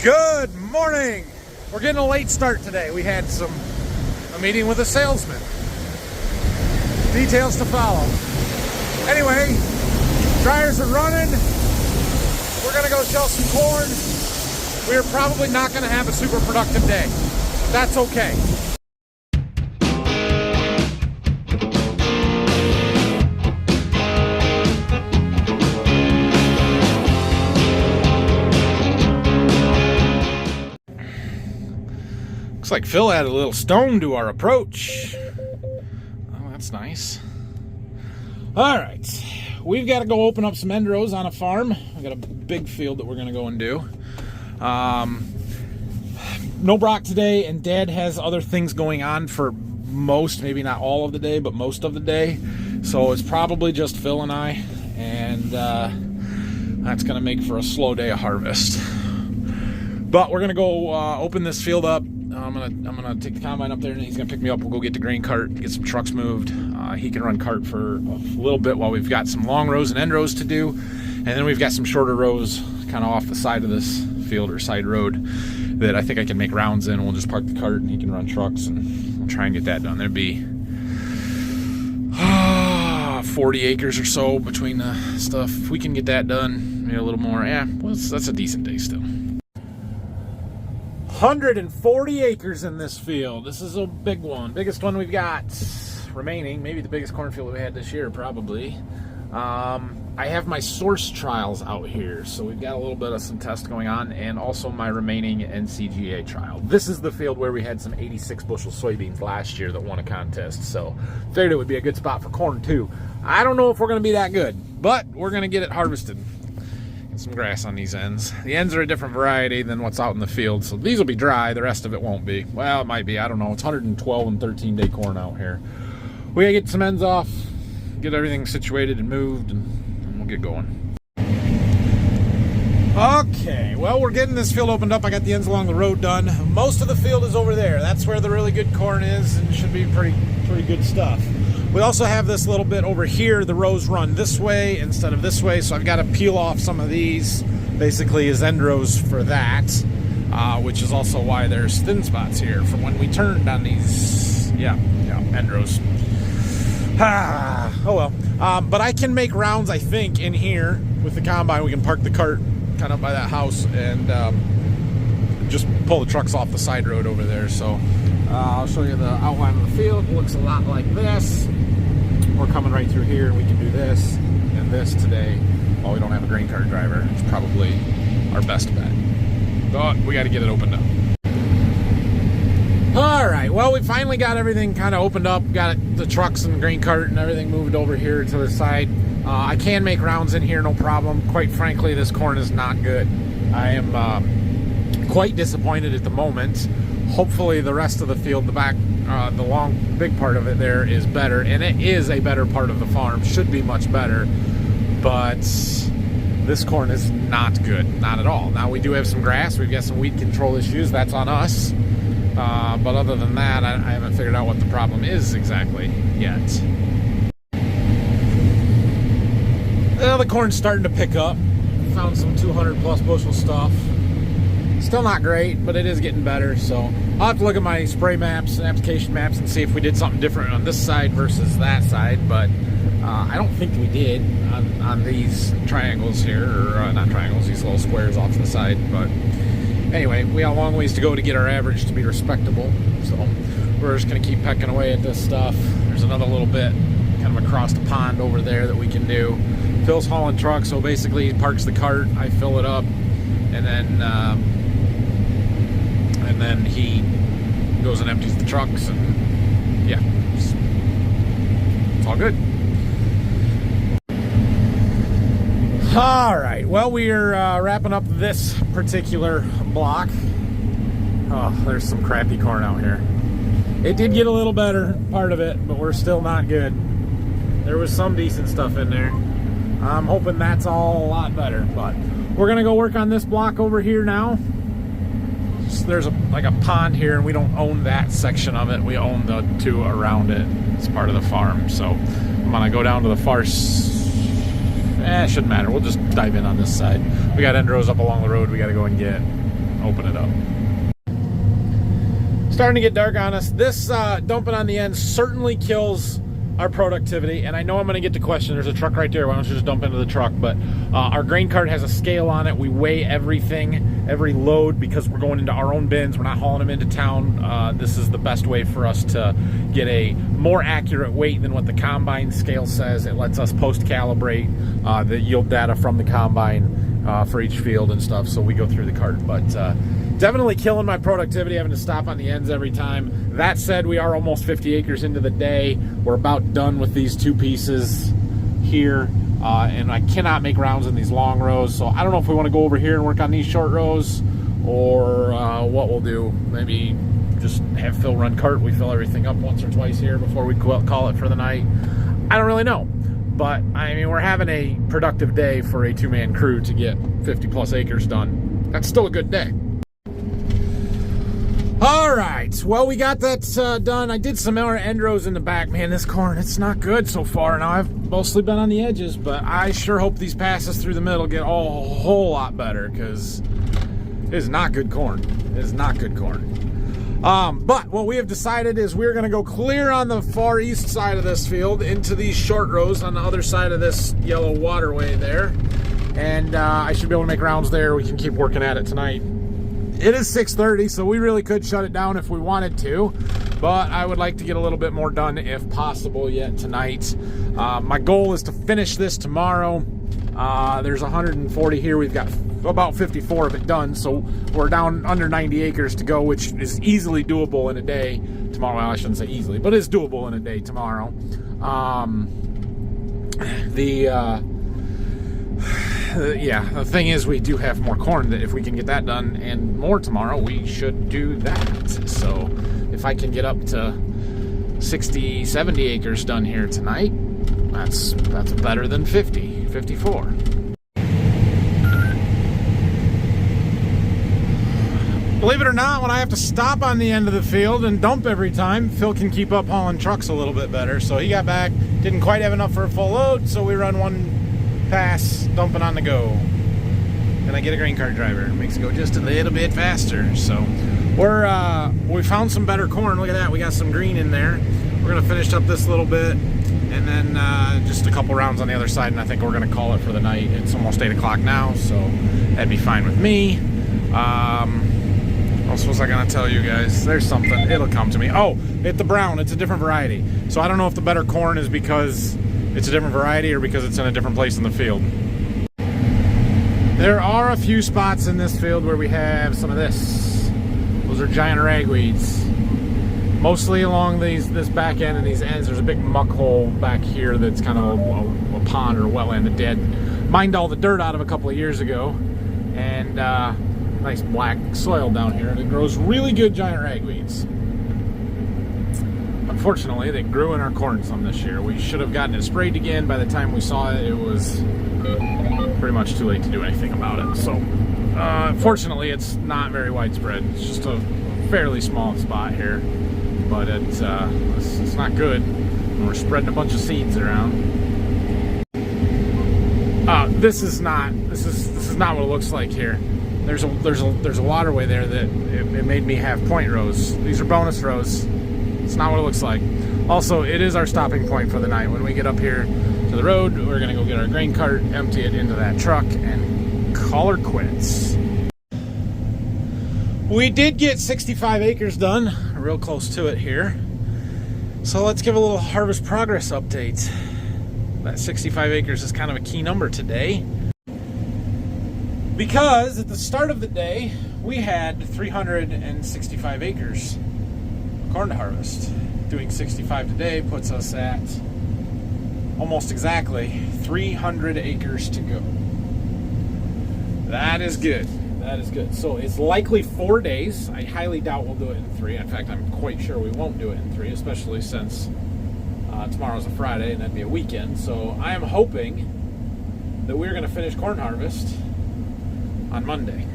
Good morning. We're getting a late start today. We had a meeting with a salesman. Details to follow. Anyway, dryers are running. We're gonna go shell some corn. We're probably not gonna have a super productive day. That's okay. Looks like Phil added a little stone to our approach. Oh, that's nice. All right, we've got to go open up some end rows on a farm. We've got a big field that we're going to go and do. No Brock today, and Dad has other things going on for most, maybe not all of the day, but most of the day. So it's probably just Phil and I, and that's going to make for a slow day of harvest. But we're going to go open this field up. I'm gonna take the combine up there, and he's gonna pick me up. We'll go get the grain cart, get some trucks moved. He can run cart for a little bit while we've got some long rows and end rows to do, and then we've got some shorter rows kind of off the side of this field or side road that I think I can make rounds in. We'll just park the cart, and he can run trucks, and we'll try and get that done. There'd be 40 acres or so between the stuff. If we can get that done, maybe a little more. Yeah, well, that's a decent day still. 140 acres in this field. This is a big one. Biggest one we've got remaining. Maybe the biggest cornfield we had this year, probably. I have my source trials out here, so we've got a little bit of some tests going on, and also my remaining NCGA trial. This is the field where we had some 86 bushel soybeans last year that won a contest, so figured it would be a good spot for corn too. I don't know if we're going to be that good, but we're going to get it harvested. Some grass on these ends. The ends are a different variety than what's out in the field, so these will be dry. The rest of it won't be. Well, it might be. I don't know. It's 112 and 13-day corn out here. We gotta get some ends off, get everything situated and moved, and we'll get going. Okay, well, we're getting this field opened up. I got the ends along the road done. Most of the field is over there. That's where the really good corn is, and should be pretty good stuff. We also have this little bit over here. The rows run this way instead of this way, so I've got to peel off some of these, basically as end rows for that, which is also why there's thin spots here from when we turned on these, yeah, end rows. Oh well. But I can make rounds, I think, in here with the combine. We can park the cart kind of by that house and just pull the trucks off the side road over there. So I'll show you the outline of the field. It looks a lot like this. We're coming right through here, and we can do this and this today while we don't have a grain cart driver. It's probably our best bet. But we got to get it opened up. All right, well, we finally got everything kind of opened up. Got the trucks and the grain cart and everything moved over here to the side. I can make rounds in here, no problem. Quite frankly, this corn is not good. I am quite disappointed at the moment. Hopefully the rest of the field, the back, the long, big part of it there is better, and it is a better part of the farm, should be much better, but this corn is not good, not at all. Now we do have some grass, we've got some weed control issues, that's on us, but other than that, I haven't figured out what the problem is exactly yet. Well, the corn's starting to pick up. Found some 200 plus bushel stuff. Still not great, but it is getting better, so I'll have to look at my spray maps and application maps and see if we did something different on this side versus that side, but I don't think we did on these triangles here, or not triangles, these little squares off to the side, but anyway, we got a long ways to go to get our average to be respectable, so we're just going to keep pecking away at this stuff. There's another little bit kind of across the pond over there that we can do. Phil's hauling trucks, so basically he parks the cart, I fill it up, and then he goes and empties the trucks, and yeah, it's all good. All right, well, we are wrapping up this particular block. Oh, there's some crappy corn out here. It did get a little better, part of it, but we're still not good. There was some decent stuff in there. I'm hoping that's all a lot better, but we're gonna go work on this block over here now. There's like a pond here, and we don't own that section of it. We own the two around it. It's part of the farm, so I'm gonna go down to the far it shouldn't matter. We'll just dive in on this side. We got end rows up along the road we got to go and get. open it up. Starting to get dark on us. This dumping on the end certainly kills our productivity, and I know I'm going to get to question. There's a truck right there. Why don't you just dump into the truck? But our grain cart has a scale on it. We weigh everything, every load, because we're going into our own bins. We're not hauling them into town. This is the best way for us to get a more accurate weight than what the combine scale says. It lets us post-calibrate the yield data from the combine for each field and stuff, so we go through the cart. But definitely killing my productivity, having to stop on the ends every time. That said, we are almost 50 acres into the day. We're about done with these two pieces here, and I cannot make rounds in these long rows, so I don't know if we want to go over here and work on these short rows, or what we'll do. Maybe just have Phil run cart. We fill everything up once or twice here before we call it for the night. I don't really know, but I mean, we're having a productive day for a two-man crew to get 50 plus acres done. That's still a good day. All right, well, we got that done. I did some more end rows in the back. Man, this corn, it's not good so far. Now, I've mostly been on the edges, but I sure hope these passes through the middle get a whole lot better, because it is not good corn. It is not good corn. But what we have decided is we're going to go clear on the far east side of this field into these short rows on the other side of this yellow waterway there. And I should be able to make rounds there. We can keep working at it tonight. It is 6:30, so we really could shut it down if we wanted to, but I would like to get a little bit more done if possible yet tonight. My goal is to finish this tomorrow. There's 140 here. We've got about 54 of it done, so we're down under 90 acres to go, which is easily doable in a day tomorrow. Well, I shouldn't say easily, but it's doable in a day tomorrow. Yeah, the thing is, we do have more corn that if we can get that done and more tomorrow, we should do that. So if I can get up to 60, 70 acres done here tonight, that's better than 50, 54. Believe it or not, when I have to stop on the end of the field and dump every time, Phil can keep up hauling trucks a little bit better. So he got back, didn't quite have enough for a full load, so we run one pass, dumping on the go. Then I get a grain cart driver. It makes it go just a little bit faster. So we found some better corn. Look at that. We got some green in there. We're gonna finish up this little bit, and then just a couple rounds on the other side, and I think we're gonna call it for the night. It's almost 8 o'clock now, so that'd be fine with me. What else was I gonna tell you guys? There's something. It'll come to me. Oh, it's the brown. It's a different variety. So I don't know if the better corn is because it's a different variety or because it's in a different place in the field. There are a few spots in this field where we have some of this. Those are giant ragweeds. Mostly along this back end and these ends. There's a big muck hole back here that's kind of a pond or a wetland that Dad mined all the dirt out of a couple of years ago. And nice black soil down here. And it grows really good giant ragweeds. Unfortunately, they grew in our corn some this year. We should have gotten it sprayed again. By the time we saw it, it was pretty much too late to do anything about it. So, fortunately, it's not very widespread. It's just a fairly small spot here, but it's not good. We're spreading a bunch of seeds around. This is not what it looks like here. There's a waterway there that it made me have point rows. These are bonus rows. It's not what it looks like. Also, it is our stopping point for the night. When we get up here to the road, we're gonna go get our grain cart, empty it into that truck, and call her quits. We did get 65 acres done, real close to it here. So let's give a little harvest progress update. That 65 acres is kind of a key number today, because at the start of the day, we had 365 acres corn to harvest. Doing 65 today puts us at almost exactly 300 acres to go. That is good. That is good. So it's likely 4 days. I highly doubt we'll do it in 3. In fact, I'm quite sure we won't do it in 3, especially since tomorrow's a Friday and that'd be a weekend. So I am hoping that we're going to finish corn harvest on Monday.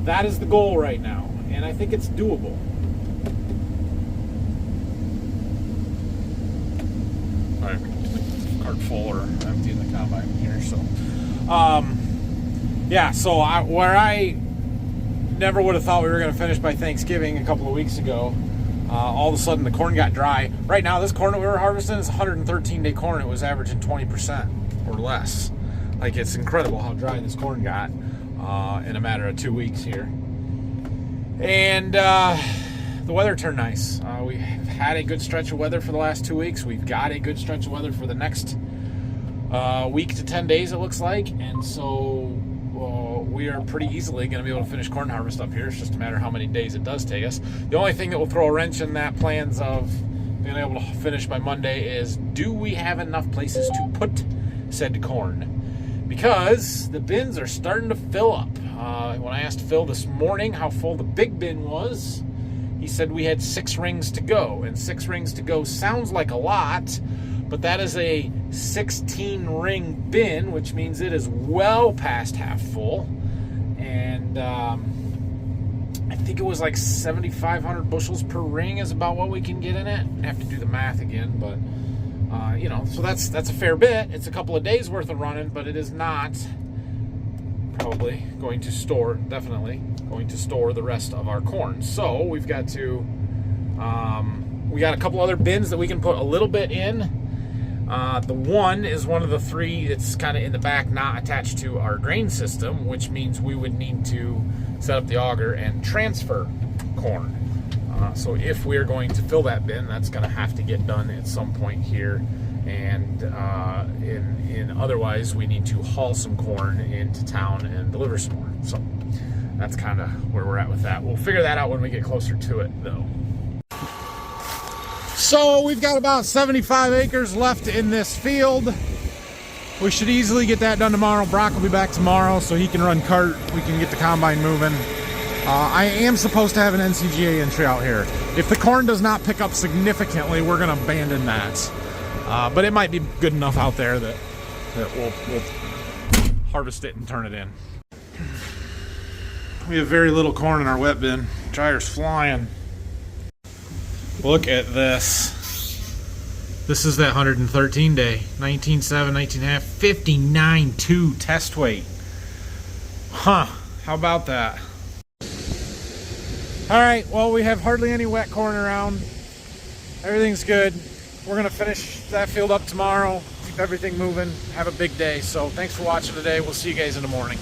That is the goal right now, and I think it's doable. Cart full or empty in the combine here. So, yeah. So where I never would have thought we were going to finish by Thanksgiving a couple of weeks ago. All of a sudden the corn got dry. Right now this corn that we were harvesting is 113-day corn. It was averaging 20% or less. Like, it's incredible how dry this corn got in a matter of 2 weeks here. And the weather turned nice. We've had a good stretch of weather for the last 2 weeks. We've got a good stretch of weather for the next week to 10 days, it looks like. And so we are pretty easily going to be able to finish corn harvest up here. It's just a matter of how many days it does take us. The only thing that will throw a wrench in that plans of being able to finish by Monday is, do we have enough places to put said corn? Because the bins are starting to fill up. When I asked Phil this morning how full the big bin was, he said we had 6 rings to go. And 6 rings to go sounds like a lot, but that is a 16-ring bin, which means it is well past half full. And I think it was like 7,500 bushels per ring is about what we can get in it. I have to do the math again, but you know, so that's a fair bit. It's a couple of days worth of running, but it is not probably going to store, definitely going to store the rest of our corn. So we've got to, we got a couple other bins that we can put a little bit in. The one is one of the 3 that's kind of in the back, not attached to our grain system, which means we would need to set up the auger and transfer corn. So if we're going to fill that bin, that's going to have to get done at some point here. And otherwise, we need to haul some corn into town and deliver some more. So that's kind of where we're at with that. We'll figure that out when we get closer to it, though. So we've got about 75 acres left in this field. We should easily get that done tomorrow. Brock will be back tomorrow, so he can run cart. We can get the combine moving. I am supposed to have an NCGA entry out here. If the corn does not pick up significantly, we're going to abandon that. But it might be good enough out there that we'll harvest it and turn it in. We have very little corn in our wet bin. Dryer's flying. Look at this. This is that 113-day, 19.7, 19.5, 59.2 test weight. Huh, how about that? All right, well, we have hardly any wet corn around. Everything's good. We're gonna finish that field up tomorrow, keep everything moving, have a big day. So thanks for watching today. We'll see you guys in the morning.